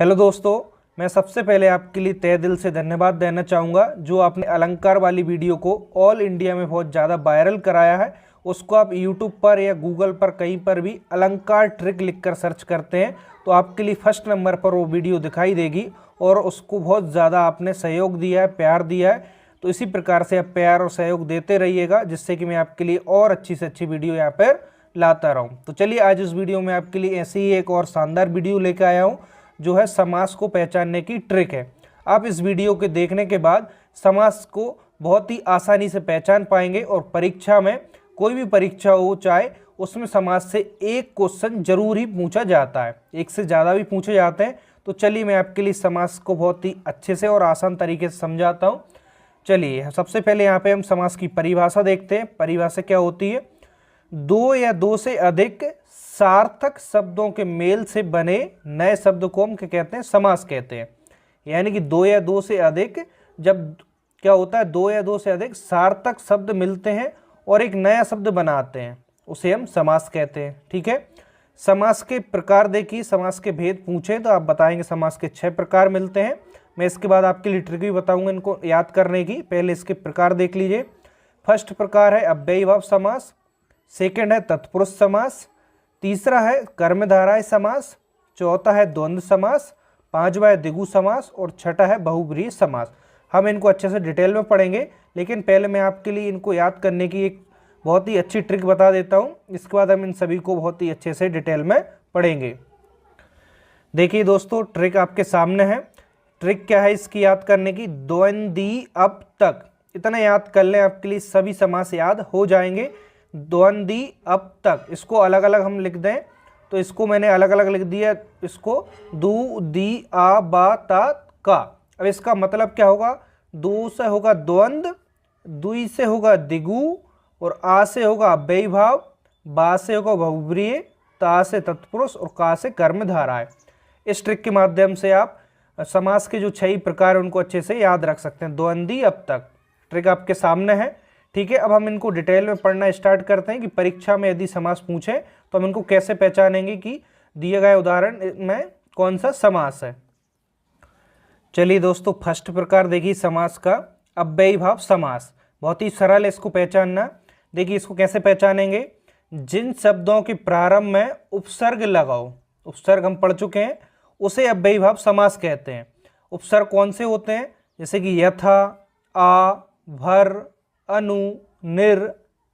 Hello दोस्तों, मैं सबसे पहले आपके लिए तहे दिल से धन्यवाद देना चाहूँगा। जो आपने अलंकार वाली वीडियो को ऑल इंडिया में बहुत ज़्यादा वायरल कराया है, उसको आप यूट्यूब पर या गूगल पर कहीं पर भी अलंकार ट्रिक लिखकर सर्च करते हैं तो आपके लिए फर्स्ट नंबर पर वो वीडियो दिखाई देगी। और उसको बहुत ज़्यादा आपने सहयोग दिया है, प्यार दिया है, तो इसी प्रकार से आप प्यार और सहयोग देते रहिएगा, जिससे कि मैं आपके लिए और अच्छी से अच्छी वीडियो यहाँ पर लाता रहूँ। तो चलिए, आज इस वीडियो में आपके लिए ऐसी ही एक और शानदार वीडियो लेकर आया हूँ, जो है समास को पहचानने की ट्रिक है। आप इस वीडियो के देखने के बाद समास को बहुत ही आसानी से पहचान पाएंगे और परीक्षा में, कोई भी परीक्षा हो चाहे, उसमें समास से एक क्वेश्चन जरूर ही पूछा जाता है, एक से ज़्यादा भी पूछे जाते हैं। तो चलिए, मैं आपके लिए समास को बहुत ही अच्छे से और आसान तरीके से समझाता हूँ। चलिए, सबसे पहले यहाँ पे हम समास की परिभाषा देखते हैं। परिभाषा क्या होती है? दो या दो से अधिक सार्थक शब्दों के मेल से बने नए शब्द को हम क्या कहते हैं? समास कहते हैं। यानी कि दो या दो से अधिक, जब क्या होता है, दो या दो से अधिक सार्थक शब्द मिलते हैं और एक नया शब्द बनाते हैं, उसे हम समास कहते हैं। ठीक है। समास के प्रकार देखिए, समास के भेद पूछें तो आप बताएंगे समास के 6 प्रकार मिलते हैं। मैं इसके बाद आपके लिए ट्रिक भी बताऊंगा इनको याद करने की। पहले इसके प्रकार देख लीजिए। फर्स्ट प्रकार है अव्ययीभाव समास, सेकंड है तत्पुरुष समास, तीसरा है कर्मधारय समास, चौथा है द्वंद्व समास, पांचवा है द्विगु समास और छठा है बहुब्रीहि समास। हम इनको अच्छे से डिटेल में पढ़ेंगे, लेकिन पहले मैं आपके लिए इनको याद करने की एक बहुत ही अच्छी ट्रिक बता देता हूं। इसके बाद हम इन सभी को बहुत ही अच्छे से डिटेल में पढ़ेंगे। देखिए दोस्तों, ट्रिक आपके सामने है। ट्रिक क्या है इसकी याद करने की? द्वंद्वी अब तक, इतना याद कर लें, आपके लिए सभी समास याद हो जाएंगे। द्वंद्वी अब तक, इसको अलग अलग हम लिख दें तो इसको मैंने अलग अलग लिख दिया। इसको दू दी आ बा ता का। अब इसका मतलब क्या होगा? दो से होगा द्वंद्व, दुई से होगा द्विगु और आ से होगा अव्ययीभाव, बा से होगा बहुब्रीहि, ता से तत्पुरुष और का से कर्मधारय। इस ट्रिक के माध्यम से आप समास के जो 6 प्रकार हैं उनको अच्छे से याद रख सकते हैं। द्वंद्वी अब तक ट्रिक आपके सामने है। ठीक है। अब हम इनको डिटेल में पढ़ना स्टार्ट करते हैं कि परीक्षा में यदि समास पूछे तो हम इनको कैसे पहचानेंगे कि दिए गए उदाहरण में कौन सा समास है। चलिए दोस्तों, फर्स्ट प्रकार देखिए समास का, अव्ययीभाव समास। बहुत ही सरल है इसको पहचानना। देखिए इसको कैसे पहचानेंगे? जिन शब्दों के प्रारंभ में उपसर्ग लगाओ, उपसर्ग हम पढ़ चुके हैं, उसे अव्ययीभाव समास कहते हैं। उपसर्ग कौन से होते हैं? जैसे कि यथा, आ, भर, अनु, निर,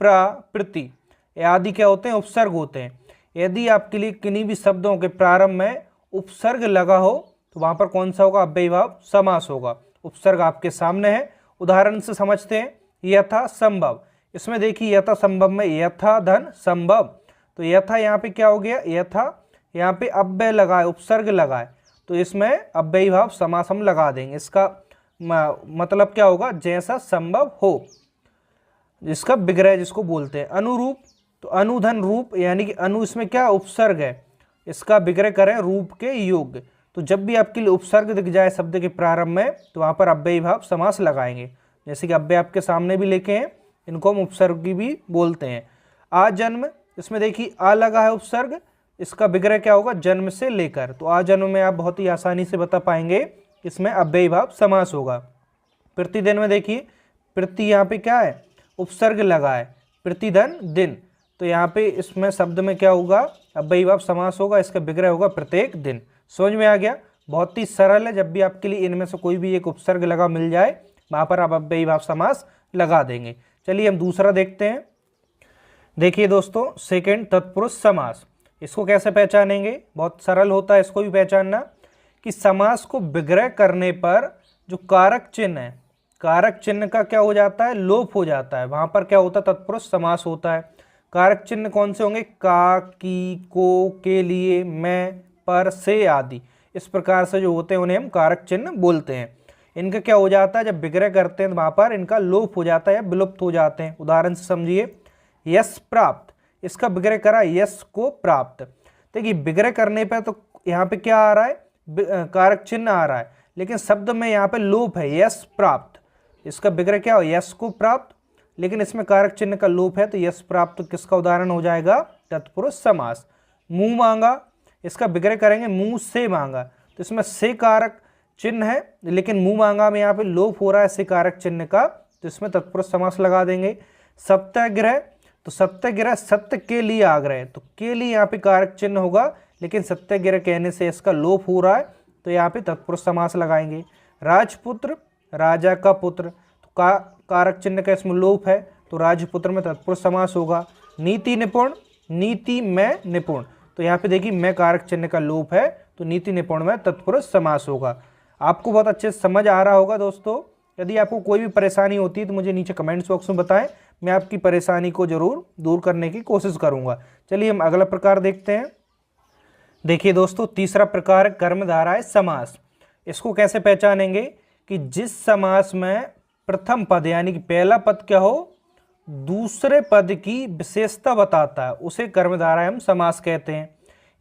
प्र, प्रति आदि क्या होते हैं? उपसर्ग होते हैं। यदि आपके लिए किन्हीं भी शब्दों के प्रारंभ में उपसर्ग लगा हो तो वहां पर कौन सा होगा? अव्ययीभाव समास होगा। उपसर्ग आपके सामने है, उदाहरण से समझते हैं। यथा संभव, इसमें देखिए यथा संभव में यथा धन संभव, तो यथा यहाँ पे क्या हो गया? यथा यहाँ पे अव्यय लगा है, उपसर्ग लगा है, तो इसमें अव्ययीभाव समास हम लगा देंगे। इसका मतलब क्या होगा? जैसा संभव हो, जिसका विग्रह जिसको बोलते हैं। अनुरूप, तो अनुधन रूप, यानी कि अनु इसमें क्या? उपसर्ग है, इसका विग्रह करें रूप के योग्य। तो जब भी आपके लिए उपसर्ग दिख जाए शब्द के प्रारंभ में तो वहां पर अव्ययीभाव समास लगाएंगे। जैसे कि अव्यय आपके सामने भी लिखे हैं, इनको हम उपसर्ग की भी बोलते हैं। आजन्म, इसमें देखिए आ लगा है उपसर्ग, इसका विग्रह क्या होगा? जन्म से लेकर। तो आजन्म में आप बहुत ही आसानी से बता पाएंगे, इसमें अव्ययीभाव समास होगा। प्रतिदिन में देखिए, प्रति यहाँ पे क्या है? उपसर्ग लगा है, प्रतिदिन दिन, तो यहाँ पे इसमें शब्द में क्या होगा? अव्ययीभाव समास होगा, इसका विग्रह होगा प्रत्येक दिन। समझ में आ गया? बहुत ही सरल है। जब भी आपके लिए इनमें से कोई भी एक उपसर्ग लगा मिल जाए, वहां पर आप अव्ययीभाव समास लगा देंगे। चलिए हम दूसरा देखते हैं। देखिए दोस्तों, सेकंड तत्पुरुष समास। इसको कैसे पहचानेंगे? बहुत सरल होता है इसको भी पहचानना, कि समास को विग्रह करने पर जो कारक चिन्ह है, कारक चिन्ह का क्या हो जाता है? लोप हो जाता है। वहां पर क्या होता है? तत्पुरुष समास होता है। कारक चिन्ह कौन से होंगे? का, की, को, के लिए, मैं, पर, से आदि। इस प्रकार से जो होते हैं उन्हें हम कारक चिन्ह बोलते हैं। इनका क्या हो जाता है? जब विग्रह करते हैं वहां पर इनका लोप हो जाता है या विलुप्त हो जाते हैं। उदाहरण से समझिए, यश प्राप्त, इसका विग्रह करा यश को प्राप्त। देखिए विग्रह करने पर तो यहाँ पे क्या आ रहा है? कारक चिन्ह आ रहा है, लेकिन शब्द में यहाँ पे लोप है, यश प्राप्त। इसका विग्रह क्या हो? यश को प्राप्त, लेकिन इसमें कारक चिन्ह का लोप है, तो यश प्राप्त किसका उदाहरण हो जाएगा? तत्पुरुष समास। मुंह मांगा, इसका विग्रह करेंगे मुंह से मांगा, तो इसमें से कारक चिन्ह है, लेकिन मुंह मांगा में यहाँ पे लोप हो रहा है से कारक चिन्ह का, तो इसमें तत्पुरुष समास लगा देंगे। सत्याग्रह, तो सत्याग्रह सत्य के लिए आग्रह, तो के लिए यहाँ पे कारक चिन्ह होगा, लेकिन सत्याग्रह कहने से इसका लोप हो रहा है, तो यहाँ पे तत्पुरुष समास लगाएंगे। राजपुत्र, राजा का पुत्र, तो कारक चिन्ह का इसमें लोप है, तो राजपुत्र में तत्पुरुष समास होगा। नीति निपुण, नीति में निपुण, तो यहाँ पे देखिए मैं कारक चिन्ह का लोप है, तो नीति निपुण में तत्पुरुष समास होगा। आपको बहुत अच्छे से समझ आ रहा होगा दोस्तों। यदि आपको कोई भी परेशानी होती है तो मुझे नीचे कमेंट्स बॉक्स में बताएं, मैं आपकी परेशानी को जरूर दूर करने की कोशिश करूंगा। चलिए हम अगला प्रकार देखते हैं। देखिए दोस्तों, तीसरा प्रकार कर्मधारय समास। इसको कैसे पहचानेंगे कि जिस समास में प्रथम पद यानी कि पहला पद क्या हो, दूसरे पद की विशेषता बताता है, उसे कर्मधारय हम समास कहते हैं।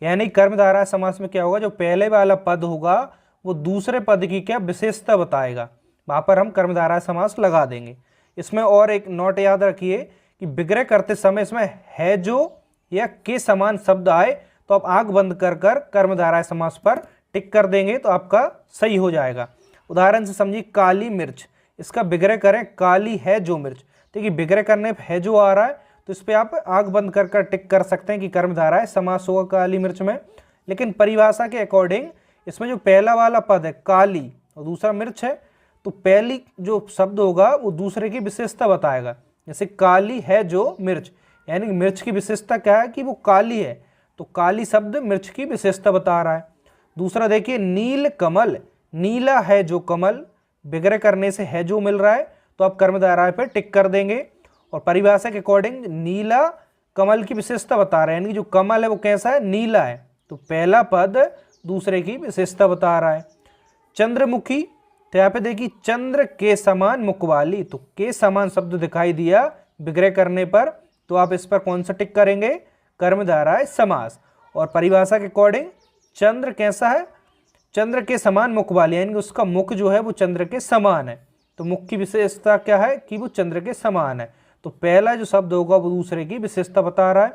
यानी कर्मधारय समास में क्या होगा, जो पहले वाला पद होगा वो दूसरे पद की क्या विशेषता बताएगा, वहां पर हम कर्मधारय समास लगा देंगे। इसमें और एक नोट याद रखिए कि विग्रह करते समय इसमें है जो या के समान शब्द आए तो आप आंख बंद कर कर कर्मधारय समास पर टिक कर देंगे तो आपका सही हो जाएगा। उदाहरण से समझिए, काली मिर्च, इसका विग्रह करें काली है जो मिर्च। देखिए विग्रह करने पर है जो आ रहा है तो इस पर आप आंख बंद कर कर टिक कर सकते हैं कि कर्मधारय समास होगा काली मिर्च में। लेकिन परिभाषा के अकॉर्डिंग इसमें जो पहला वाला पद है काली और दूसरा मिर्च है, तो पहली जो शब्द होगा वो दूसरे की विशेषता बताएगा। जैसे काली है जो मिर्च, यानी मिर्च की विशेषता क्या है कि वो काली है, तो काली शब्द मिर्च की विशेषता बता रहा है। दूसरा देखिए नील कमल, नीला है जो कमल, विग्रह करने से है जो मिल रहा है तो आप कर्मधारय पर टिक कर देंगे। और परिभाषा के अकॉर्डिंग नीला कमल की विशेषता बता रहा है, यानी जो कमल है वो कैसा है, नीला है, तो पहला पद दूसरे की विशेषता बता रहा है। चंद्रमुखी, तो यहाँ पे देखिए चंद्र के समान मुख वाली, तो के समान शब्द दिखाई दिया विग्रह करने पर, तो आप इस पर कौन सा टिक करेंगे, कर्मधारय समास। और परिभाषा के अकॉर्डिंग चंद्र कैसा है, चंद्र के समान मुख वाली, यानी उसका मुख जो है वो चंद्र के समान है, तो मुख की विशेषता क्या है कि वो चंद्र के समान है, तो पहला जो शब्द होगा वो दूसरे की विशेषता बता रहा है।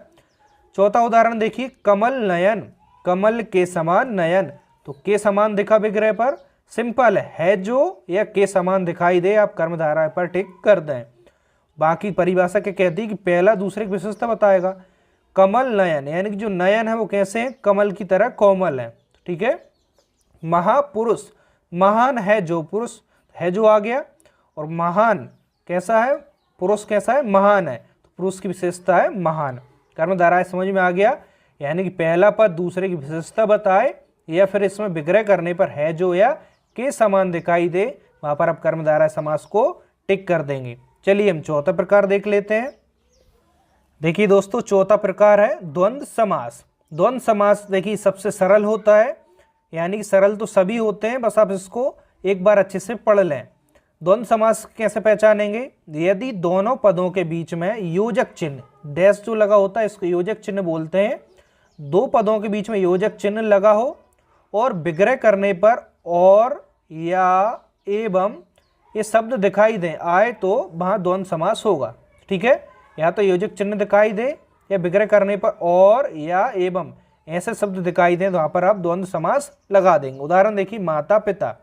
चौथा उदाहरण देखिए, कमल नयन, कमल के समान नयन, तो के समान दिखा विग्रह पर, सिंपल है जो या के समान दिखाई दे आप कर्मधारय पर टिक कर दें। बाकी परिभाषा के कहती है कि पहला दूसरे की विशेषता बताएगा। कमल नयन, यानी कि जो नयन है वो कैसे हैं, कमल की तरह कोमल है, ठीक है। महापुरुष, महान है जो पुरुष, है जो आ गया, और महान कैसा है, पुरुष कैसा है, महान है, तो पुरुष की विशेषता है महान। कर्मधारय समझ में आ गया, यानी कि पहला पद दूसरे की विशेषता बताए या फिर इसमें विग्रह करने पर है जो या के समान दिखाई दे, वहां पर आप कर्मधारय समास को टिक कर देंगे। चलिए हम चौथा प्रकार देख लेते हैं। देखिए दोस्तों, चौथा प्रकार है द्वंद्व समास। द्वंद्व समास देखिए सबसे सरल होता है, यानी कि सरल तो सभी होते हैं, बस आप इसको एक बार अच्छे से पढ़ लें। द्वंद्व समास कैसे पहचानेंगे, यदि दोनों पदों के बीच में योजक चिन्ह, डैश जो लगा होता है इसको योजक चिन्ह बोलते हैं, दो पदों के बीच में योजक चिन्ह लगा हो और विग्रह करने पर और या एवं ये शब्द दिखाई दें आए तो वहाँ द्वंद्व समास होगा, ठीक है। या तो योजक चिन्ह दिखाई दे या विग्रह करने पर और या एवं ऐसे शब्द दिखाई दें तो वहाँ पर आप द्वंद्व समास लगा देंगे। उदाहरण देखिए, माता पिता,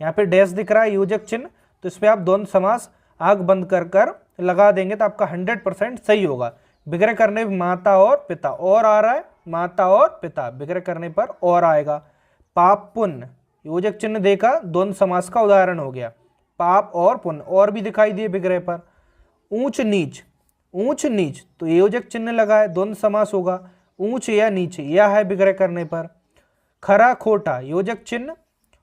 यहाँ पे डैश दिख रहा है योजक चिन्ह, तो इस पर आप द्वंद्व समास आंख बंद कर कर लगा देंगे तो आपका 100% सही होगा। विग्रह करने पर माता और पिता, और आ रहा है माता और पिता, विग्रह करने पर और आएगा। पाप पुण्य, योजक चिन्ह देखा, द्वंद्व समास का उदाहरण हो गया। पाप और पुण्य, और भी दिखाई दिए विग्रह पर। ऊंच नीच, ऊंच नीच तो योजक चिन्ह लगा है, द्वंद्व समास होगा। ऊंच या नीचे, यह है विग्रह करने पर। खरा खोटा, योजक चिन्ह,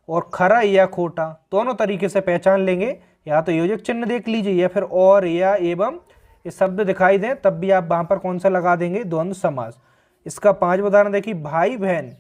और खरा या खोटा दोनों तरीके से पहचान लेंगे, या तो योजक चिन्ह देख लीजिए या फिर और या एवं ये शब्द दिखाई दें तब भी आप वहां पर कौन सा लगा देंगे, द्वंद्व समास। इसका 5 उदाहरण देखिए, भाई बहन,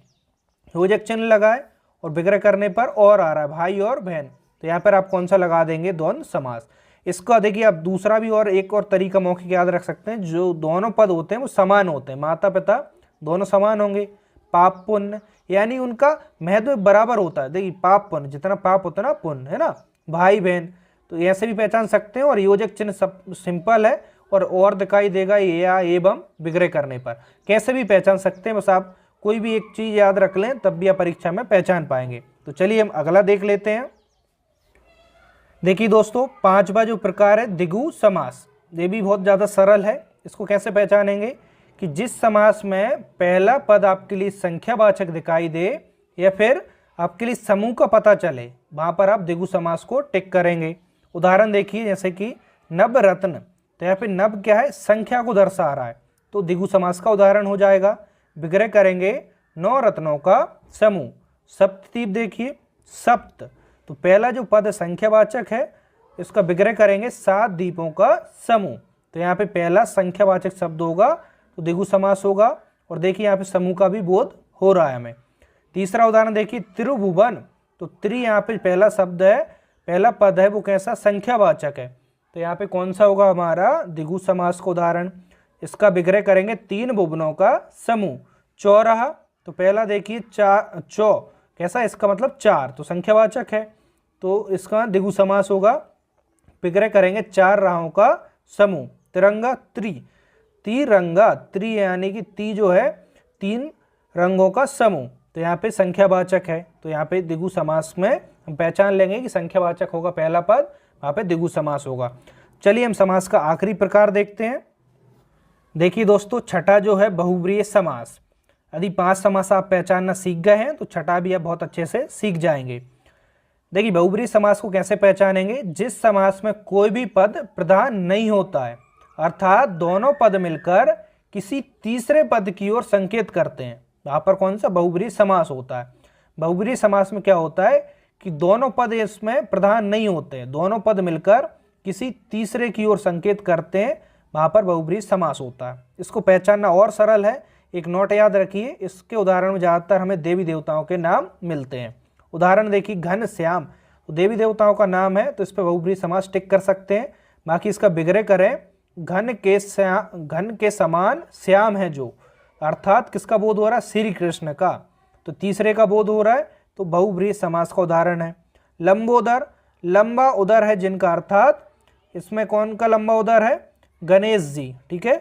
योजक चिन्ह लगाए और विग्रह करने पर और आ रहा है भाई और बहन, तो यहाँ पर आप कौन सा लगा देंगे, द्वंद्व समास। इसका देखिए आप दूसरा भी और एक और तरीका मौखिक याद रख सकते हैं, जो दोनों पद होते हैं वो समान होते हैं, माता पिता दोनों समान होंगे। पाप पुण्य, यानी उनका महत्व बराबर होता है, देखिए पाप पुण्य, जितना पाप होता है ना पुण्य, है ना। भाई बहन, तो ऐसे भी पहचान सकते हैं, और योजक चिन्ह सब सिंपल है और दिखाई देगा या एवं विग्रह करने पर, कैसे भी पहचान सकते हैं, बस आप कोई भी एक चीज़ याद रख लें तब भी आप परीक्षा में पहचान पाएंगे। तो चलिए हम अगला देख लेते हैं। देखिए दोस्तों, 5वां जो प्रकार है द्विगु समास, ये भी बहुत ज़्यादा सरल है। इसको कैसे पहचानेंगे कि जिस समास में पहला पद आपके लिए संख्यावाचक दिखाई दे या फिर आपके लिए समूह का पता चले, वहाँ पर आप द्विगु समास को टिक करेंगे। उदाहरण देखिए, जैसे कि नवरत्न, तो यहाँ पे नव क्या है, संख्या को दर्शा रहा है, तो द्विगु समास का उदाहरण हो जाएगा। विग्रह करेंगे 9 रत्नों का समूह। सप्तद्वीप देखिए, सप्त, तो पहला जो पद संख्यावाचक है इसका विग्रह करेंगे 7 द्वीपों का समूह, तो यहाँ पे पहला संख्यावाचक शब्द होगा तो द्विगु समास होगा। और देखिए यहाँ पे समूह का भी बोध हो रहा है हमें। तीसरा उदाहरण देखिए त्रिभुवन, तो त्रि यहाँ पे पहला शब्द है, पहला पद है, वो कैसा, संख्यावाचक है, तो यहाँ पे कौन सा होगा हमारा, द्विगु समास का उदाहरण। इसका विग्रह करेंगे 3 भुवनों का समूह। चौराहा, तो पहला देखिए चौ कैसा, इसका मतलब 4, तो संख्यावाचक है, तो इसका द्विगु समास होगा। विग्रह करेंगे 4 राहों का समूह। तिरंगा, तिरंगा, त्रि यानी कि ती जो है 3 रंगों का समूह, तो यहाँ पे संख्यावाचक है, तो यहाँ पे द्विगु समास में हम पहचान लेंगे कि संख्यावाचक होगा पहला पद, वहाँ पे द्विगु समास होगा। चलिए हम समास का आखिरी प्रकार देखते हैं। देखिए दोस्तों, छठा जो है बहुब्रीहि समास। यदि 5 समास आप पहचानना सीख गए हैं तो छठा भी आप बहुत अच्छे से सीख जाएंगे। देखिए बहुब्रीहि समास को कैसे पहचानेंगे, जिस समास में कोई भी पद प्रधान नहीं होता है, अर्थात दोनों पद मिलकर किसी तीसरे पद की ओर संकेत करते हैं, वहाँ पर कौन सा, बहुब्रीहि समास होता है। बहुब्रीहि समास में क्या होता है कि दोनों पद इसमें प्रधान नहीं होते हैं, दोनों पद मिलकर किसी तीसरे की ओर संकेत करते हैं, वहाँ पर बहुब्रीहि समास होता है। इसको पहचानना और सरल है, एक नोट याद रखिए, इसके उदाहरण में ज़्यादातर हमें देवी देवताओं के नाम मिलते हैं। उदाहरण देखिए घनश्याम, तो देवी देवताओं का नाम है, तो इस पर बहुब्रीहि समास टिक कर सकते हैं। बाकी इसका विग्रह करें, घन के समान श्याम है जो, अर्थात किसका बोध हो रहा है, श्री कृष्ण का, तो तीसरे का बोध हो रहा है, तो बहुब्रीहि समास का उदाहरण है। लंबोदर, लंबा उदर है जिनका, अर्थात इसमें कौन का लंबा उदर है, गणेश जी, ठीक है,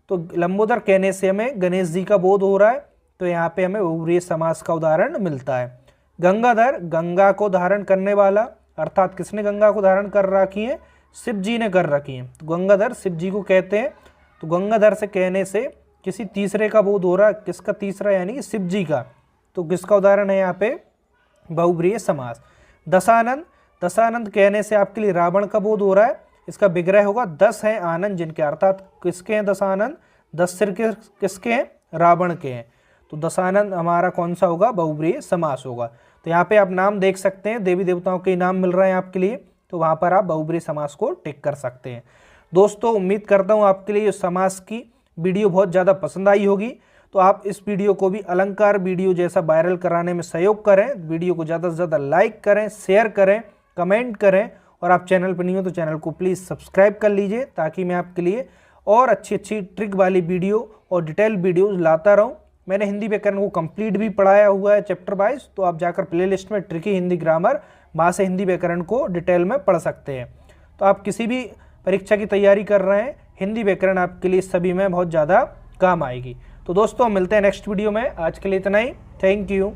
तो लंबोदर कहने से हमें गणेश जी का बोध हो रहा है, तो यहाँ पे हमें बहुब्रीहि समास का उदाहरण मिलता है। गंगाधर, गंगा को धारण करने वाला, अर्थात किसने गंगा को धारण कर रखी है, शिव जी ने कर रखी है, तो गंगाधर शिव जी को कहते हैं, तो गंगाधर से कहने से किसी तीसरे का बोध हो रहा है, किसका तीसरा, यानी कि शिव जी का, तो किसका उदाहरण है यहाँ पे, बहुब्रीहि समास। दशानंद, दशानंद कहने से आपके लिए रावण का बोध हो रहा है, इसका विग्रह होगा 10 हैं आनंद जिनके, अर्थात किसके हैं दशानंद, 10 सिर के किसके हैं, रावण के हैं, तो दशानंद हमारा कौन सा होगा, बहुब्रीहि समास होगा। तो यहाँ पे आप नाम देख सकते हैं, देवी देवताओं के नाम मिल रहे हैं आपके लिए, तो वहाँ पर आप बहुब्रीहि समास को टिक कर सकते हैं। दोस्तों उम्मीद करता हूँ आपके लिए इस समास की वीडियो बहुत ज़्यादा पसंद आई होगी, तो आप इस वीडियो को भी अलंकार वीडियो जैसा वायरल कराने में सहयोग करें। वीडियो को ज़्यादा से ज़्यादा लाइक करें, शेयर करें, कमेंट करें, और आप चैनल पर नहीं हो तो चैनल को प्लीज़ सब्सक्राइब कर लीजिए, ताकि मैं आपके लिए और अच्छी अच्छी ट्रिक वाली वीडियो और डिटेल वीडियोज़ लाता रहूँ। मैंने हिंदी व्याकरण को कंप्लीट भी पढ़ाया हुआ है चैप्टर वाइज, तो आप जाकर प्लेलिस्ट में ट्रिकी हिंदी ग्रामर, वहाँ से हिंदी व्याकरण को डिटेल में पढ़ सकते हैं। तो आप किसी भी परीक्षा की तैयारी कर रहे हैं, हिंदी व्याकरण आपके लिए सभी में बहुत ज़्यादा काम आएगी। तो दोस्तों मिलते हैं नेक्स्ट वीडियो में, आज के लिए इतना ही, थैंक यू।